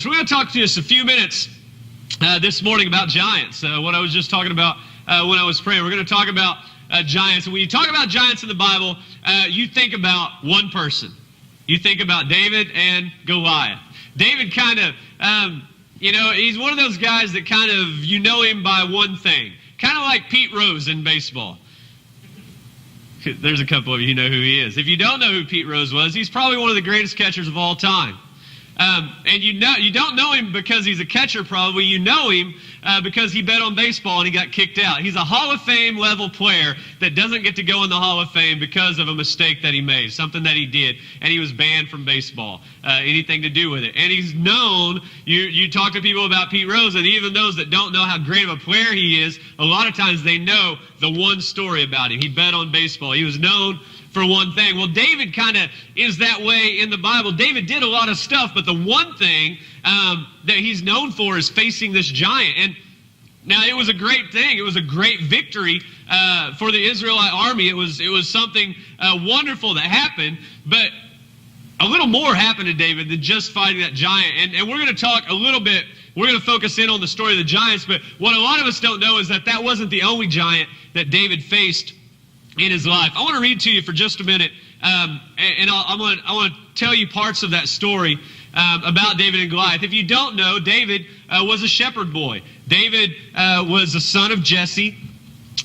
So we're going to talk to you just a few minutes this morning about giants. What I was just talking about when I was praying. We're going to talk about giants. And when you talk about giants in the Bible, you think about one person. You think about David and Goliath. David kind of, he's one of those guys that kind of, you know him by one thing. Kind of like Pete Rose in baseball. There's a couple of you who know who he is. If you don't know who Pete Rose was, he's probably one of the greatest catchers of all time. And you don't know him because he's a catcher probably. You know him because he bet on baseball and he got kicked out. He's a Hall of Fame level player that doesn't get to go in the Hall of Fame because of a mistake that he made, something that he did, and he was banned from baseball, anything to do with it. And he's known, you talk to people about Pete Rose, and even those that don't know how great of a player he is, a lot of times they know the one story about him. He bet on baseball. He was known for one thing. Well, David kind of is that way in the Bible. David did a lot of stuff, but the one thing that he's known for is facing this giant. And now it was a great thing. It was a great victory for the Israelite army. It was something wonderful that happened, but a little more happened to David than just fighting that giant. And we're going to talk a little bit. We're going to focus in on the story of the giants, but what a lot of us don't know is that that wasn't the only giant that David faced in his life. I want to read to you for just a minute, and I want to tell you parts of that story about David and Goliath. If you don't know, David was a shepherd boy. David was the son of Jesse,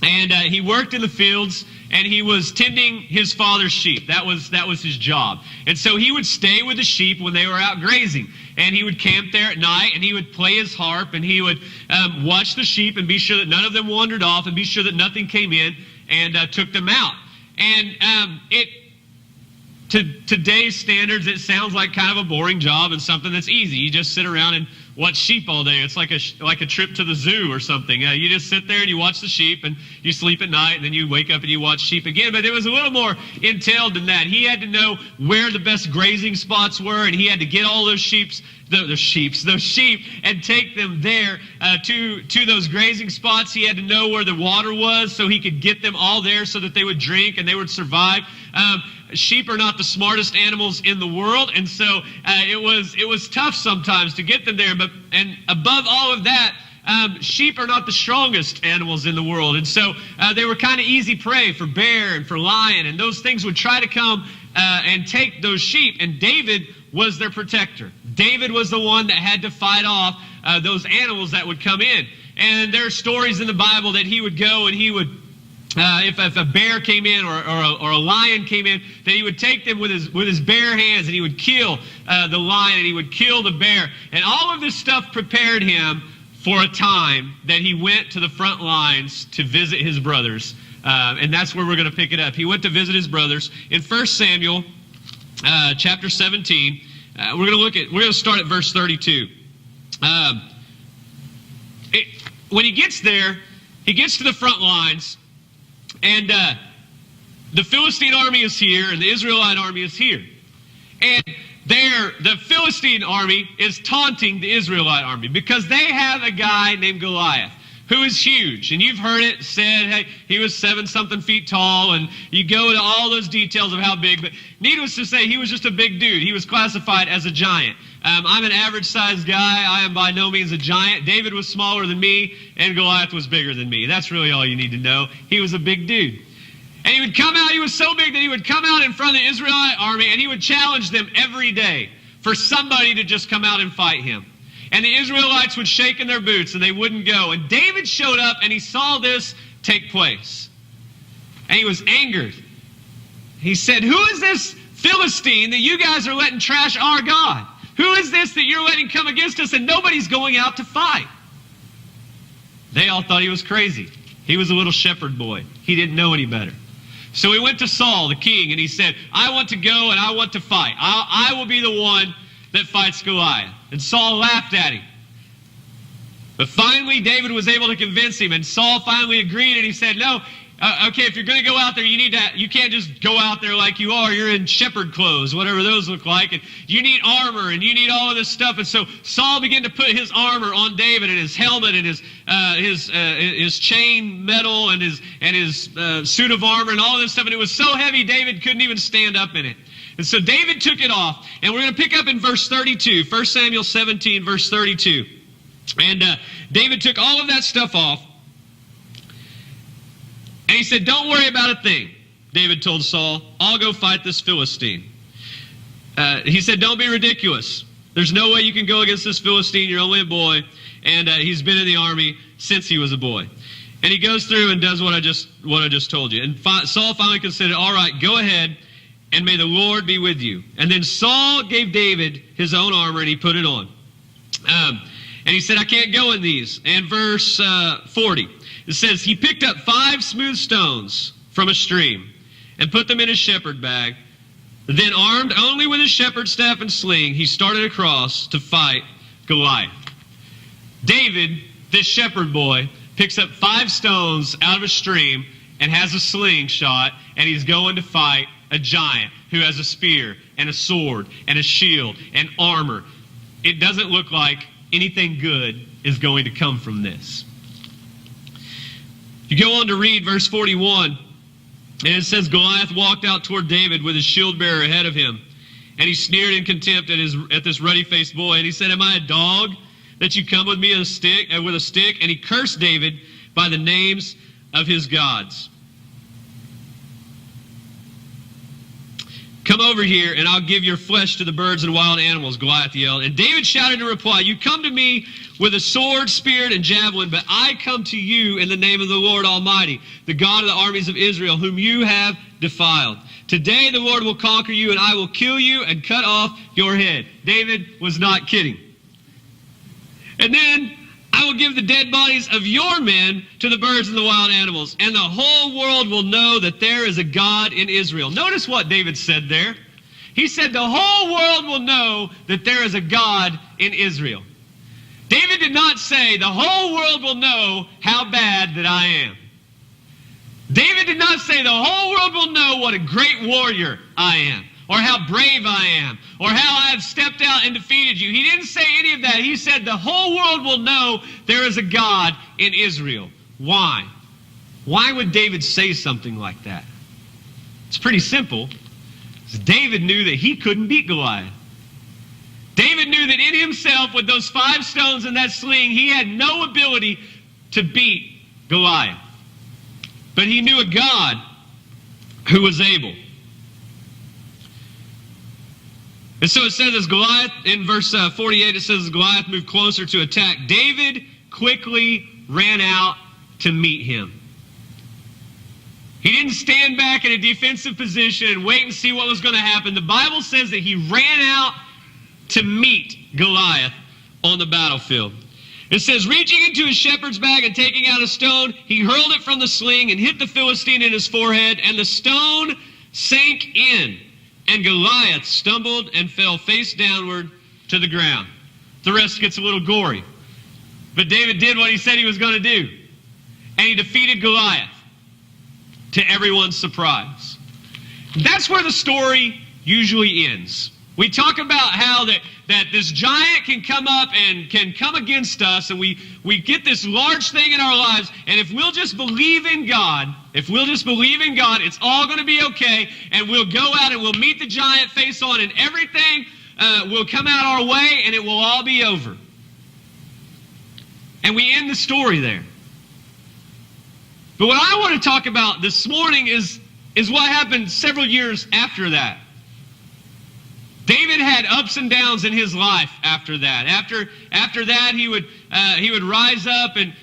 and he worked in the fields, and he was tending his father's sheep. That was his job. And so he would stay with the sheep when they were out grazing, and he would camp there at night, and he would play his harp, and he would watch the sheep and be sure that none of them wandered off, and be sure that nothing came in and took them out. And to today's standards, it sounds like kind of a boring job and something that's easy. You just sit around and watch sheep all day. It's like a trip to the zoo or something. You just sit there and you watch the sheep and you sleep at night and then you wake up and you watch sheep again. But it was a little more entailed than that. He had to know where the best grazing spots were, and he had to get all those sheep and take them there to those grazing spots. He had to know where the water was so he could get them all there so that they would drink and they would survive. Sheep are not the smartest animals in the world, and so it was tough sometimes to get them there. And above all of that, sheep are not the strongest animals in the world, and so they were kind of easy prey for bear and for lion, and those things would try to come and take those sheep. And David was their protector. David was the one that had to fight off those animals that would come in. And there are stories in the Bible that he would go and he would, if a bear came in or a lion came in, that he would take them with his bare hands and he would kill the lion and he would kill the bear. And all of this stuff prepared him for a time that he went to the front lines to visit his brothers. And that's where we're going to pick it up. He went to visit his brothers. In 1 Samuel chapter 17, we're going to start at verse 32. When he gets there, he gets to the front lines, and the Philistine army is here, and the Israelite army is here. And the Philistine army is taunting the Israelite army because they have a guy named Goliath who is huge. And you've heard it said, hey, he was 7-something feet tall, and you go into all those details of how big. But needless to say, he was just a big dude. He was classified as a giant. I'm an average-sized guy. I am by no means a giant. David was smaller than me, and Goliath was bigger than me. That's really all you need to know. He was a big dude. And he would come out, he was so big that he would come out in front of the Israelite army, and he would challenge them every day for somebody to just come out and fight him. And the Israelites would shake in their boots and they wouldn't go. And David showed up and he saw this take place. And he was angered. He said, who is this Philistine that you guys are letting trash our God? Who is this that you're letting come against us and nobody's going out to fight? They all thought he was crazy. He was a little shepherd boy. He didn't know any better. So he went to Saul, the king, and he said, I want to go and I want to fight. I will be the one that fights Goliath. And Saul laughed at him. But finally, David was able to convince him, and Saul finally agreed, and he said, no, okay, if you're going to go out there, you can't just go out there like you are. You're in shepherd clothes, whatever those look like, and you need armor, and you need all of this stuff. And so Saul began to put his armor on David, and his helmet, and his chain metal, and his suit of armor, and all of this stuff. And it was so heavy, David couldn't even stand up in it. And so David took it off. And we're going to pick up in verse 32, 1 Samuel 17, verse 32. And David took all of that stuff off. And he said, don't worry about a thing, David told Saul. I'll go fight this Philistine. He said, don't be ridiculous. There's no way you can go against this Philistine. You're only a boy. And he's been in the army since he was a boy. And he goes through and does what I just told you. And Saul finally considered, all right, go ahead, and may the Lord be with you. And then Saul gave David his own armor, and he put it on. And he said, I can't go in these. And verse 40, it says, he picked up 5 smooth stones from a stream and put them in his shepherd bag. Then, armed only with his shepherd's staff and sling, he started across to fight Goliath. David, this shepherd boy, picks up 5 stones out of a stream and has a slingshot, and he's going to fight a giant who has a spear and a sword and a shield and armor. It doesn't look like anything good is going to come from this. You go on to read verse 41, and it says, Goliath walked out toward David with his shield bearer ahead of him, and he sneered in contempt at this ruddy-faced boy, and he said, am I a dog that you come with me with a stick? And he cursed David by the names of his gods. Come over here, and I'll give your flesh to the birds and wild animals, Goliath yelled. And David shouted in reply, you come to me with a sword, spear, and javelin, but I come to you in the name of the Lord Almighty, the God of the armies of Israel, whom you have defiled. Today the Lord will conquer you, and I will kill you and cut off your head. David was not kidding. And then I will give the dead bodies of your men to the birds and the wild animals, and the whole world will know that there is a God in Israel. Notice what David said there. He said the whole world will know that there is a God in Israel. David did not say the whole world will know how bad that I am. David did not say the whole world will know what a great warrior I am, or how brave I am, or how I have stepped out and defeated you. He didn't say any of that. He said the whole world will know there is a God in Israel. Why? Why would David say something like that? It's pretty simple. David knew that he couldn't beat Goliath. David knew that in himself, with those 5 stones and that sling, he had no ability to beat Goliath. But he knew a God who was able. And so it says as Goliath, in verse 48, it says as Goliath moved closer to attack, David quickly ran out to meet him. He didn't stand back in a defensive position and wait and see what was going to happen. The Bible says that he ran out to meet Goliath on the battlefield. It says, reaching into his shepherd's bag and taking out a stone, he hurled it from the sling and hit the Philistine in his forehead, and the stone sank in. And Goliath stumbled and fell face downward to the ground. The rest gets a little gory. But David did what he said he was going to do. And he defeated Goliath, to everyone's surprise. That's where the story usually ends. We talk about how that this giant can come up and can come against us, and we get this large thing in our lives, and if we'll just believe in God, it's all going to be okay, and we'll go out and we'll meet the giant face on, and everything will come out our way, and it will all be over. And we end the story there. But what I want to talk about this morning is what happened several years after that. David had ups and downs in his life after that. After that, he would rise up and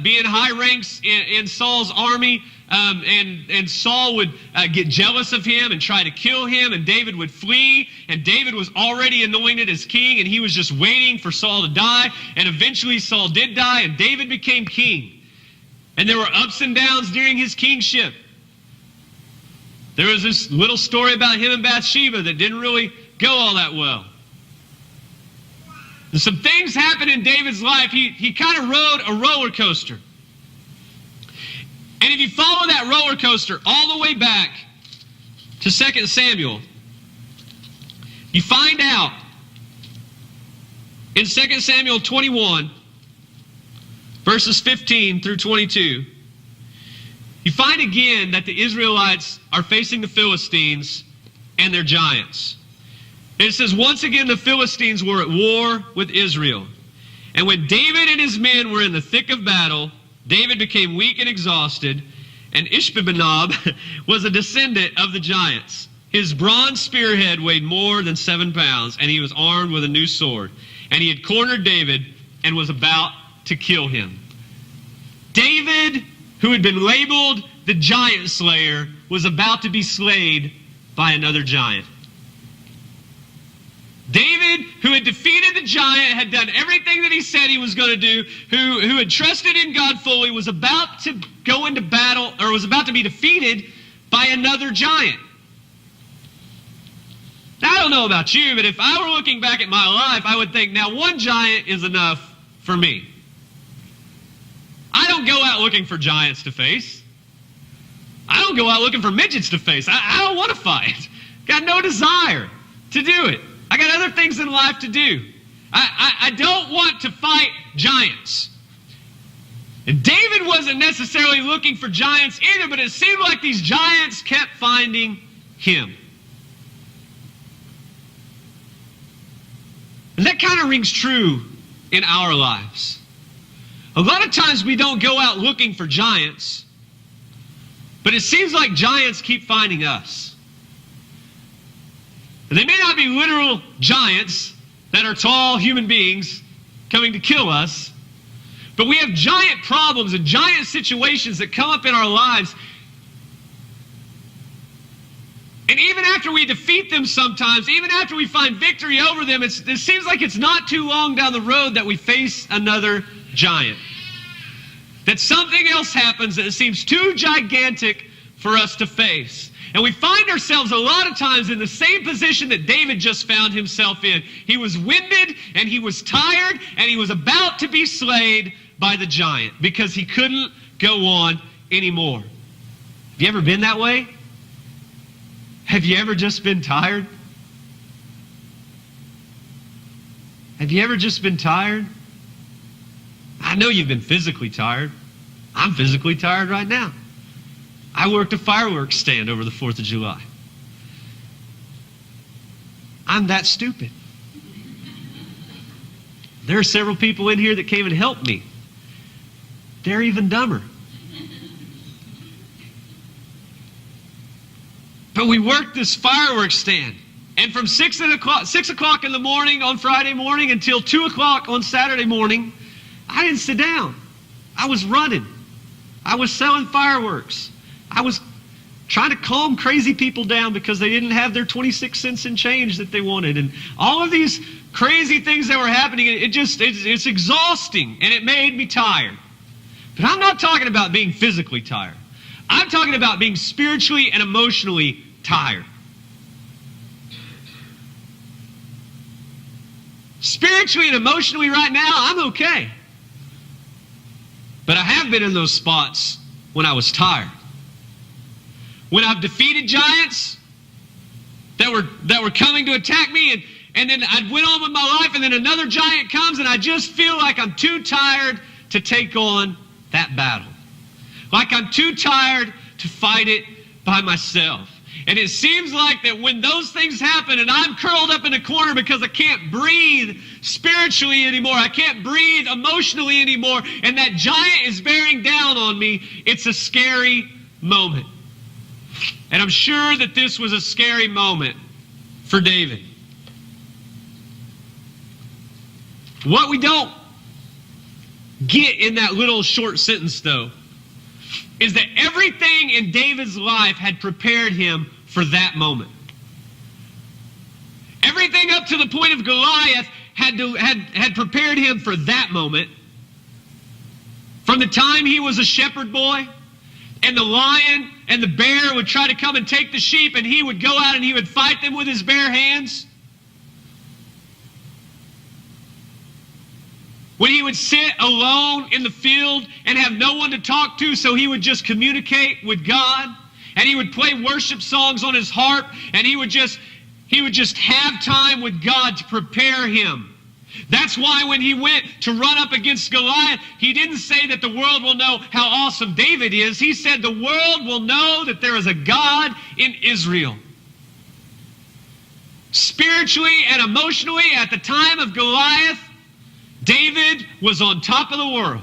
be in high ranks in Saul's army, and Saul would get jealous of him and try to kill him, and David would flee, and David was already anointed as king, and he was just waiting for Saul to die, and eventually Saul did die, and David became king. And there were ups and downs during his kingship. There was this little story about him and Bathsheba that didn't really go all that well. And some things happened in David's life. He kind of rode a roller coaster. And if you follow that roller coaster all the way back to 2 Samuel, you find out in 2 Samuel 21, verses 15 through 22, you find again that the Israelites are facing the Philistines, and their giants. It says, once again the Philistines were at war with Israel. And when David and his men were in the thick of battle, David became weak and exhausted, and Ishbi-benob was a descendant of the giants. His bronze spearhead weighed more than 7 pounds, and he was armed with a new sword. And he had cornered David and was about to kill him. David, who had been labeled the giant slayer, was about to be slayed by another giant. David, who had defeated the giant, had done everything that he said he was going to do, who had trusted in God fully, was about to go into battle, or was about to be defeated by another giant. Now, I don't know about you, but if I were looking back at my life, I would think, now one giant is enough for me. I don't go out looking for giants to face. I don't go out looking for midgets to face. I don't want to fight. Got no desire to do it. I got other things in life to do. I don't want to fight giants. And David wasn't necessarily looking for giants either, but it seemed like these giants kept finding him. And that kind of rings true in our lives. A lot of times we don't go out looking for giants, but it seems like giants keep finding us. And they may not be literal giants that are tall human beings coming to kill us, but we have giant problems and giant situations that come up in our lives. And even after we defeat them sometimes, even after we find victory over them, it seems like it's not too long down the road that we face another giant. That something else happens that seems too gigantic for us to face. And we find ourselves a lot of times in the same position that David just found himself in. He was winded and he was tired and he was about to be slayed by the giant because he couldn't go on anymore. Have you ever been that way? Have you ever just been tired? Have you ever just been tired? I know you've been physically tired. I'm physically tired right now. I worked a fireworks stand over the 4th of July. I'm that stupid. There are several people in here that came and helped me. They're even dumber. But we worked this fireworks stand. And from 6 o'clock in the morning on Friday morning until 2 o'clock on Saturday morning, I didn't sit down. I was running. I was selling fireworks. I was trying to calm crazy people down because they didn't have their 26 cents in change that they wanted. And all of these crazy things that were happening, it's exhausting and it made me tired. But I'm not talking about being physically tired. I'm talking about being spiritually and emotionally tired. Spiritually and emotionally right now, I'm okay. But I have been in those spots when I was tired. When I've defeated giants that were coming to attack me, and then I went on with my life, and then another giant comes, and I just feel like I'm too tired to take on that battle. Like I'm too tired to fight it by myself. And it seems like that when those things happen and I'm curled up in a corner because I can't breathe spiritually anymore, I can't breathe emotionally anymore, and that giant is bearing down on me, it's a scary moment. And I'm sure that this was a scary moment for David. What we don't get in that little short sentence, though, is that everything in David's life had prepared him for that moment. Everything up to the point of Goliath had prepared him for that moment. From the time he was a shepherd boy, and the lion and the bear would try to come and take the sheep, and he would go out and he would fight them with his bare hands. When he would sit alone in the field and have no one to talk to, so he would just communicate with God. And he would play worship songs on his harp, and he would just have time with God to prepare him. That's why when he went to run up against Goliath, he didn't say that the world will know how awesome David is. He said the world will know that there is a God in Israel. Spiritually and emotionally, at the time of Goliath, David was on top of the world.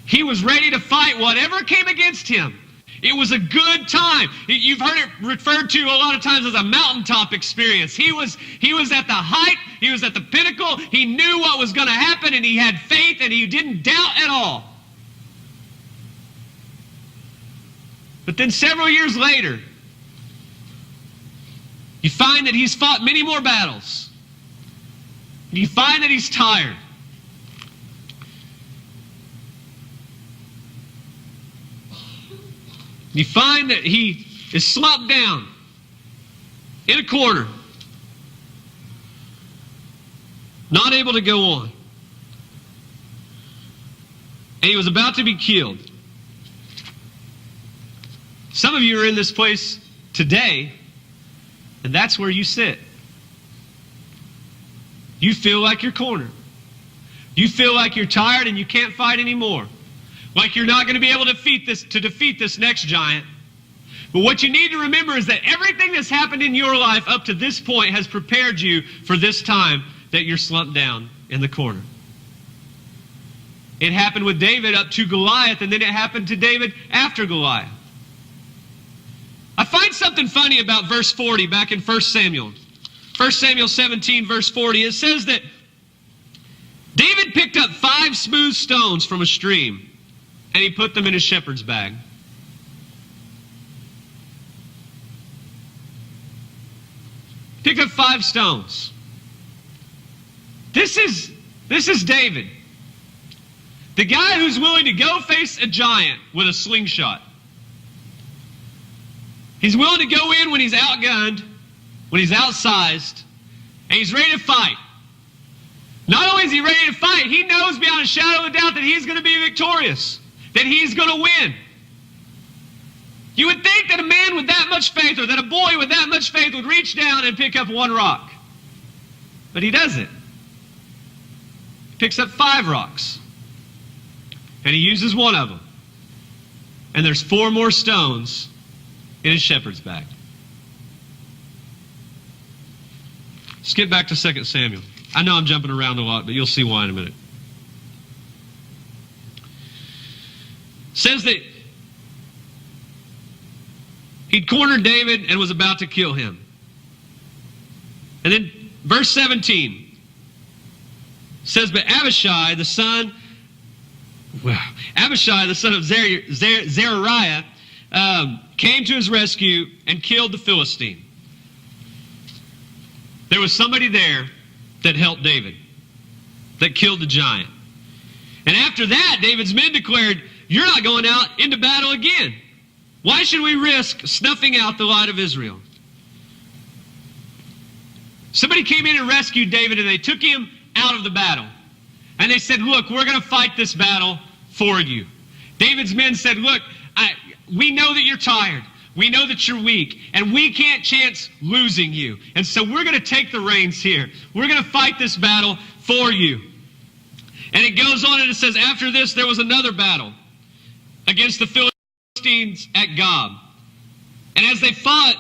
He was ready to fight whatever came against him. It was a good time. You've heard it referred to a lot of times as a mountaintop experience. He was at the height. He was at the pinnacle. He knew what was going to happen, and he had faith, and he didn't doubt at all. But then several years later, you find that he's fought many more battles. You find that he's tired. You find that he is slumped down in a corner, not able to go on. And he was about to be killed. Some of you are in this place today, and that's where you sit. You feel like you're cornered. You feel like you're tired and you can't fight anymore. Like you're not going to be able to defeat this next giant. But what you need to remember is that everything that's happened in your life up to this point has prepared you for this time that you're slumped down in the corner. It happened with David up to Goliath, and then it happened to David after Goliath. I find something funny about verse 40 back in 1 Samuel. 1 Samuel 17, verse 40, it says that David picked up 5 smooth stones from a stream, and he put them in his shepherd's bag. Picked up 5 stones. This is David. The guy who's willing to go face a giant with a slingshot. He's willing to go in when he's outgunned, when he's outsized, and he's ready to fight. Not only is he ready to fight, he knows beyond a shadow of a doubt that he's going to be victorious, that he's going to win. You would think that a man with that much faith, or that a boy with that much faith, would reach down and pick up 1 rock. But he doesn't. He picks up 5 rocks. And he uses 1 of them. And there's 4 more stones in his shepherd's bag. Skip back to 2 Samuel. I know I'm jumping around a lot, but you'll see why in a minute. It says that he'd cornered David and was about to kill him. And then verse 17 says, but Abishai, the son of Zeruiah, came to his rescue and killed the Philistine. There was somebody there that helped David, that killed the giant. And after that, David's men declared, you're not going out into battle again. Why should we risk snuffing out the light of Israel? Somebody came in and rescued David, and they took him out of the battle. And they said, look, we're going to fight this battle for you. David's men said, look, we know that you're tired. We know that you're weak, and we can't chance losing you. And so we're going to take the reins here. We're going to fight this battle for you. And it goes on and it says, after this, there was another battle against the Philistines at Gob. And as they fought,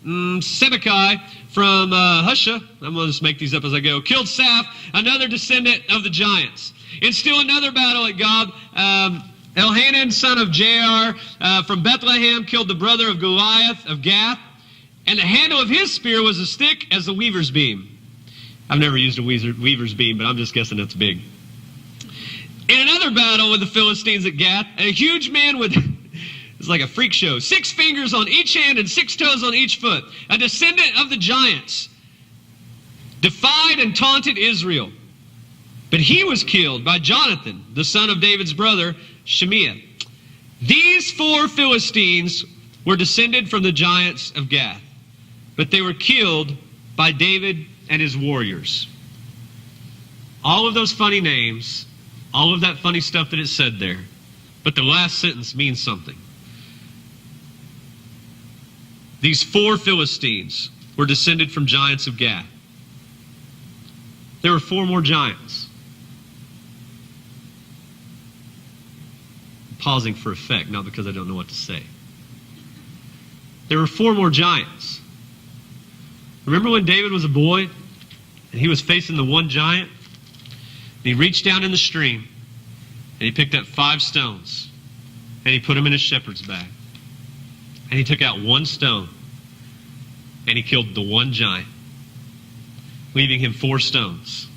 Sibbecai from Husha, I'm going to just make these up as I go, killed Saph, another descendant of the giants. In still another battle at Gob, Elhanan, son of Jair, from Bethlehem, killed the brother of Goliath of Gath, and the handle of his spear was as thick as a weaver's beam. I've never used a weaver's beam, but I'm just guessing that's big. In another battle with the Philistines at Gath, a huge man with, it's like a freak show, 6 fingers on each hand and 6 toes on each foot, a descendant of the giants, defied and taunted Israel. But he was killed by Jonathan, the son of David's brother, Shemiah. These 4 Philistines were descended from the giants of Gath, but they were killed by David and his warriors. All of those funny names, all of that funny stuff that it said there, but the last sentence means something. These 4 Philistines were descended from giants of Gath. There were 4 more giants. Pausing for effect, not because I don't know what to say. There were 4 more giants. Remember when David was a boy and he was facing the one giant? And he reached down in the stream and he picked up 5 stones and he put them in his shepherd's bag. And he took out 1 stone and he killed the one giant, leaving him 4 stones.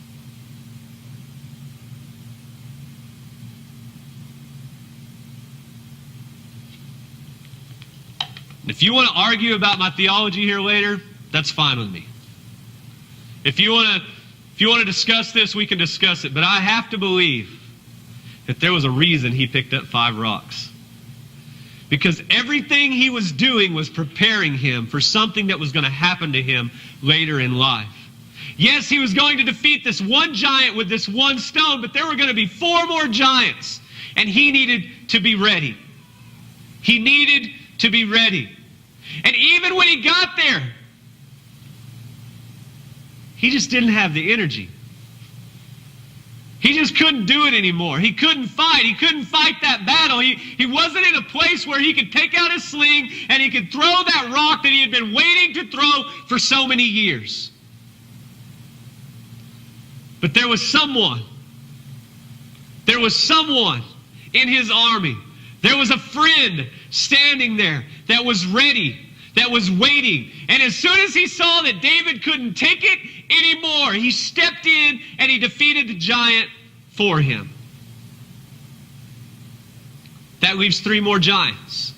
If you want to argue about my theology here later, that's fine with me. If you want to discuss this, we can discuss it. But I have to believe that there was a reason he picked up 5 rocks. Because everything he was doing was preparing him for something that was going to happen to him later in life. Yes, he was going to defeat this one giant with this 1 stone, but there were going to be 4 more giants. And he needed to be ready. He needed to be ready. And even when he got there, he just didn't have the energy. He just couldn't do it anymore. He couldn't fight. He couldn't fight that battle. He wasn't in a place where he could take out his sling and he could throw that rock that he had been waiting to throw for so many years. But there was someone. There was someone in his army. There was a friend standing there that was ready, that was waiting. And as soon as he saw that David couldn't take it anymore, he stepped in and he defeated the giant for him. That leaves 3 more giants.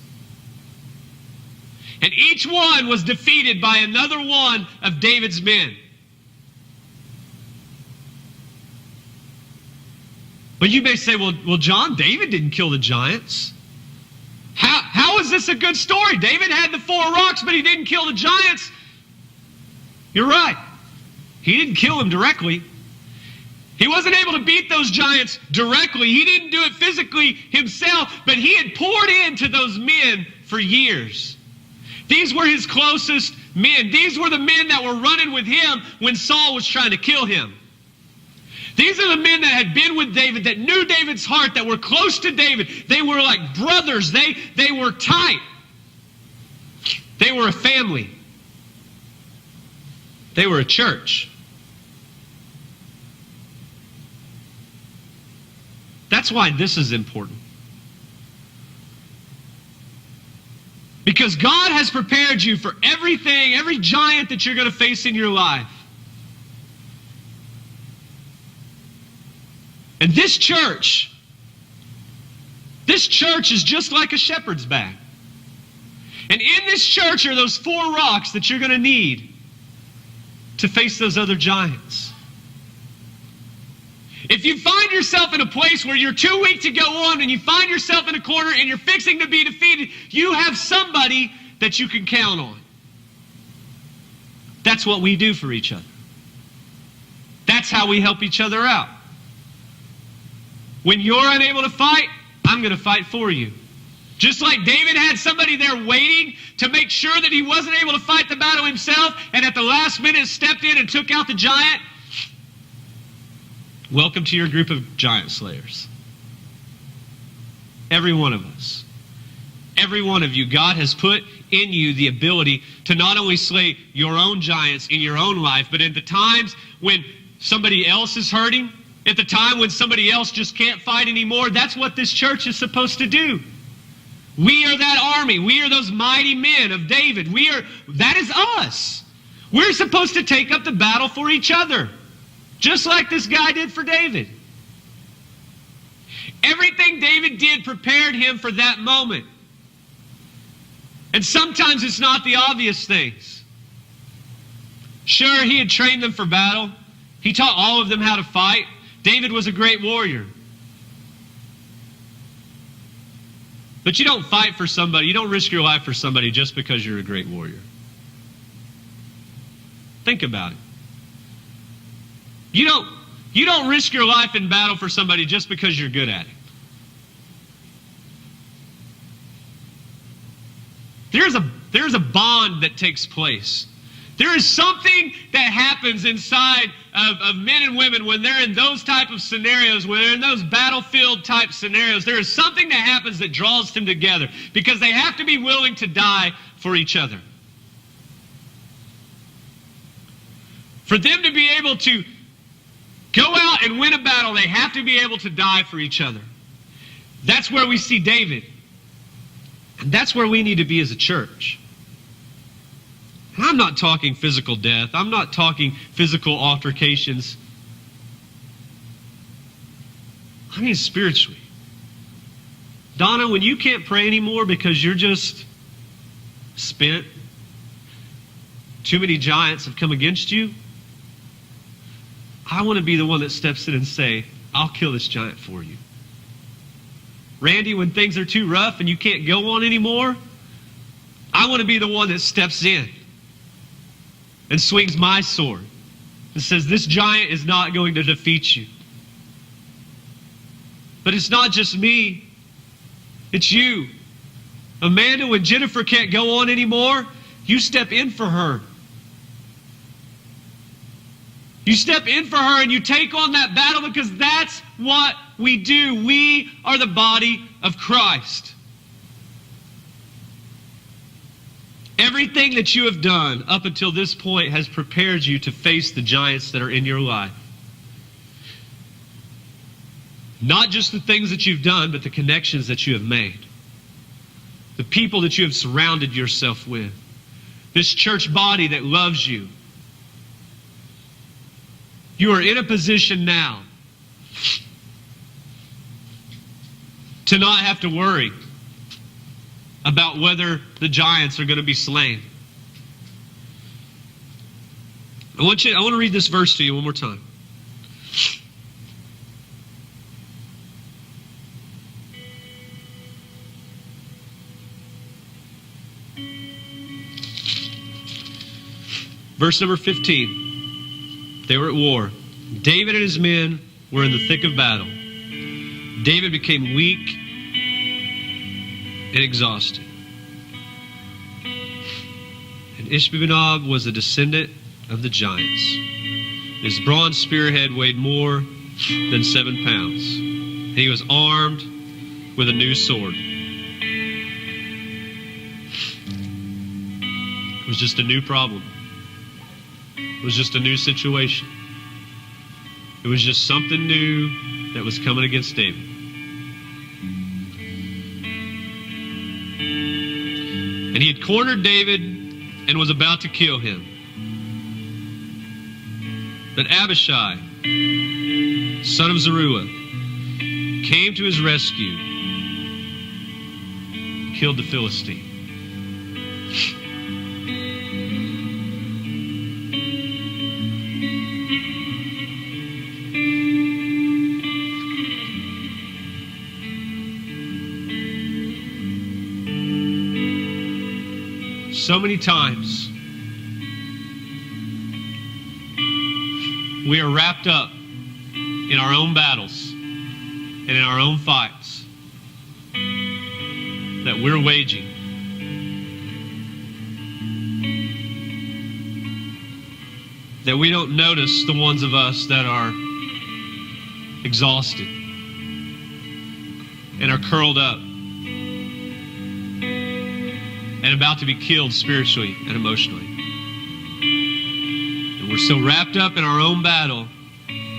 And each one was defeated by another one of David's men. But you may say, well, John, David didn't kill the giants. How is this a good story? David had the 4 rocks, but he didn't kill the giants. You're right. He didn't kill them directly. He wasn't able to beat those giants directly. He didn't do it physically himself, but he had poured into those men for years. These were his closest men. These were the men that were running with him when Saul was trying to kill him. These are the men that had been with David, that knew David's heart, that were close to David. They were like brothers. They were tight. They were a family. They were a church. That's why this is important. Because God has prepared you for everything, every giant that you're going to face in your life. And this church is just like a shepherd's bag. And in this church are those 4 rocks that you're going to need to face those other giants. If you find yourself in a place where you're too weak to go on and you find yourself in a corner and you're fixing to be defeated, you have somebody that you can count on. That's what we do for each other. That's how we help each other out. When you're unable to fight, I'm going to fight for you. Just like David had somebody there waiting to make sure that he wasn't able to fight the battle himself, and at the last minute stepped in and took out the giant. Welcome to your group of giant slayers. Every one of us. Every one of you. God has put in you the ability to not only slay your own giants in your own life, but in the times when somebody else is hurting, at the time when somebody else just can't fight anymore. That's what this church is supposed to do. We are that army. We are those mighty men of David. That is us. We're supposed to take up the battle for each other. Just like this guy did for David. Everything David did prepared him for that moment. And sometimes it's not the obvious things. Sure, he had trained them for battle. He taught all of them how to fight. David was a great warrior. But you don't fight for somebody, you don't risk your life for somebody just because you're a great warrior. Think about it. You don't risk your life in battle for somebody just because you're good at it. There's a bond that takes place. There is something that happens inside of men and women when they're in those type of scenarios, when they're in those battlefield type scenarios. There is something that happens that draws them together because they have to be willing to die for each other. For them to be able to go out and win a battle, they have to be able to die for each other. That's where we see David. And that's where we need to be as a church. And I'm not talking physical death. I'm not talking physical altercations. I mean spiritually. Donna, when you can't pray anymore because you're just spent, too many giants have come against you, I want to be the one that steps in and say, I'll kill this giant for you. Randy, when things are too rough and you can't go on anymore, I want to be the one that steps in and swings my sword and says, this giant is not going to defeat you. But it's not just me. It's you. Amanda, when Jennifer can't go on anymore, you step in for her. You step in for her and you take on that battle because that's what we do. We are the body of Christ. Everything that you have done up until this point has prepared you to face the giants that are in your life. Not just the things that you've done, but the connections that you have made. The people that you have surrounded yourself with. This church body that loves you. You are in a position now to not have to worry about whether the giants are going to be slain. I want to read this verse to you one more time. Verse number 15. They were at war. David and his men were in the thick of battle. David became weak and exhausted. And Ishbi-benob was a descendant of the giants. His bronze spearhead weighed more than 7 pounds. And he was armed with a new sword. It was just a new problem. It was just a new situation. It was just something new that was coming against David. And he had cornered David and was about to kill him. But Abishai, son of Zeruiah, came to his rescue and killed the Philistine. So many times we are wrapped up in our own battles and in our own fights that we're waging. That we don't notice the ones of us that are exhausted and are curled up and about to be killed spiritually and emotionally. And we're so wrapped up in our own battle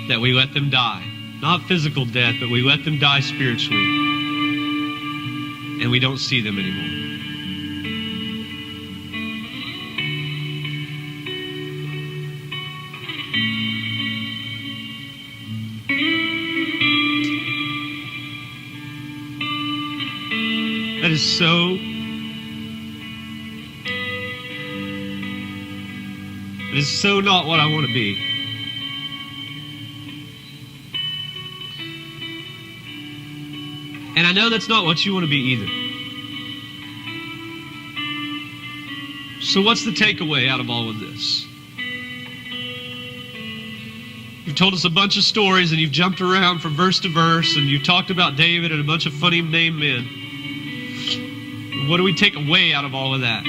that we let them die. Not physical death, but we let them die spiritually. And we don't see them anymore. That is so... It is so not what I want to be. And I know that's not what you want to be either. So what's the takeaway out of all of this? You've told us a bunch of stories and you've jumped around from verse to verse and you've talked about David and a bunch of funny named men. What do we take away out of all of that?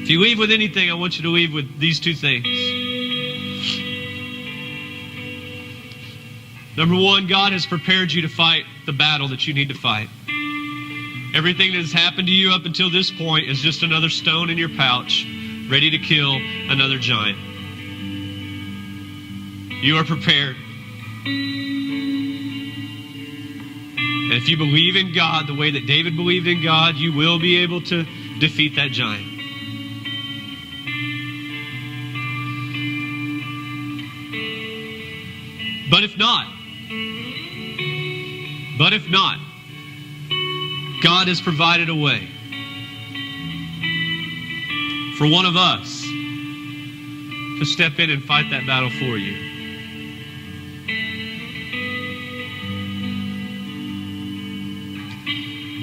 If you leave with anything, I want you to leave with these two things. Number one, God has prepared you to fight the battle that you need to fight. Everything that has happened to you up until this point is just another stone in your pouch, ready to kill another giant. You are prepared. And if you believe in God the way that David believed in God, you will be able to defeat that giant. But if not, God has provided a way for one of us to step in and fight that battle for you.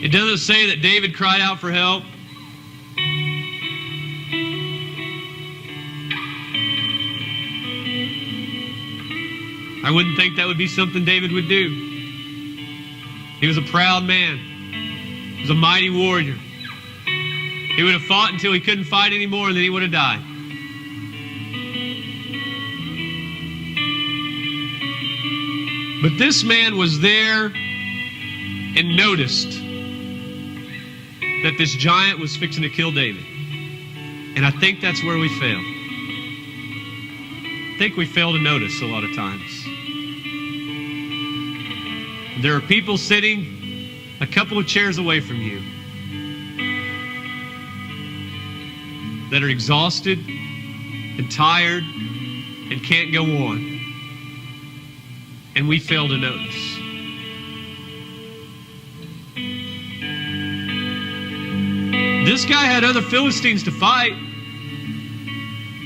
It doesn't say that David cried out for help. I wouldn't think that would be something David would do. He was a proud man. He was a mighty warrior. He would have fought until he couldn't fight anymore, and then he would have died. But this man was there and noticed that this giant was fixing to kill David. And I think that's where we fail. I think we fail to notice a lot of times. There are people sitting a couple of chairs away from you that are exhausted and tired and can't go on. And we fail to notice. This guy had other Philistines to fight.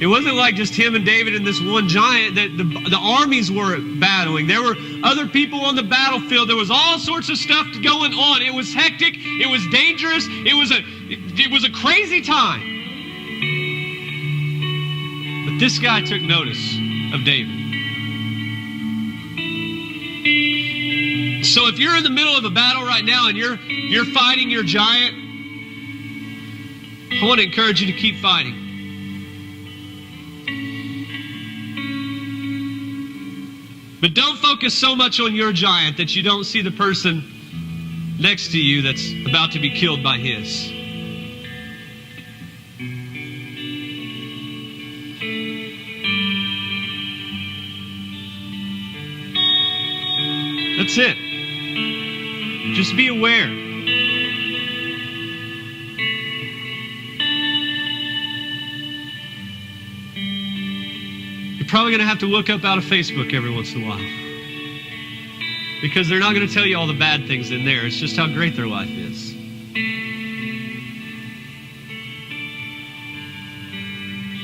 It wasn't like just him and David and this one giant that the armies were battling. There were other people on the battlefield. There was all sorts of stuff going on. It was hectic. It was dangerous. It was a crazy time. But this guy took notice of David. So if you're in the middle of a battle right now and you're fighting your giant, I want to encourage you to keep fighting. But don't focus so much on your giant that you don't see the person next to you that's about to be killed by his. That's it. Just be aware. You're probably going to have to look up out of Facebook every once in a while. Because they're not going to tell you all the bad things in there. It's just how great their life is.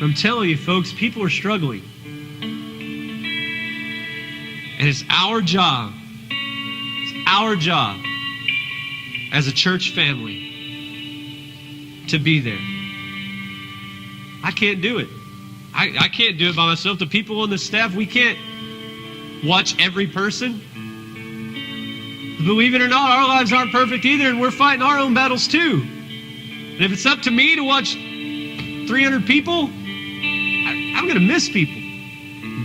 I'm telling you, folks, people are struggling. And it's our job as a church family to be there. I can't do it. I can't do it by myself. The people on the staff, we can't watch every person. Believe it or not, our lives aren't perfect either, and we're fighting our own battles too. And if it's up to me to watch 300 people, I'm going to miss people.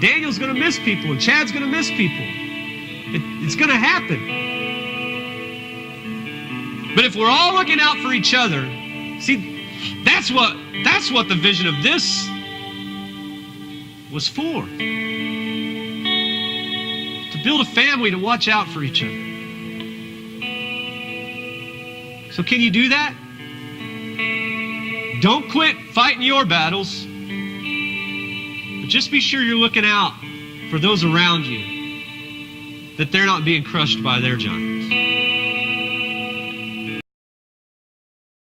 Daniel's going to miss people, and Chad's going to miss people. It's going to happen. But if we're all looking out for each other, see, that's what the vision of this was for. To build a family to watch out for each other. So can you do that? Don't quit fighting your battles. But just be sure you're looking out for those around you, that they're not being crushed by their giant.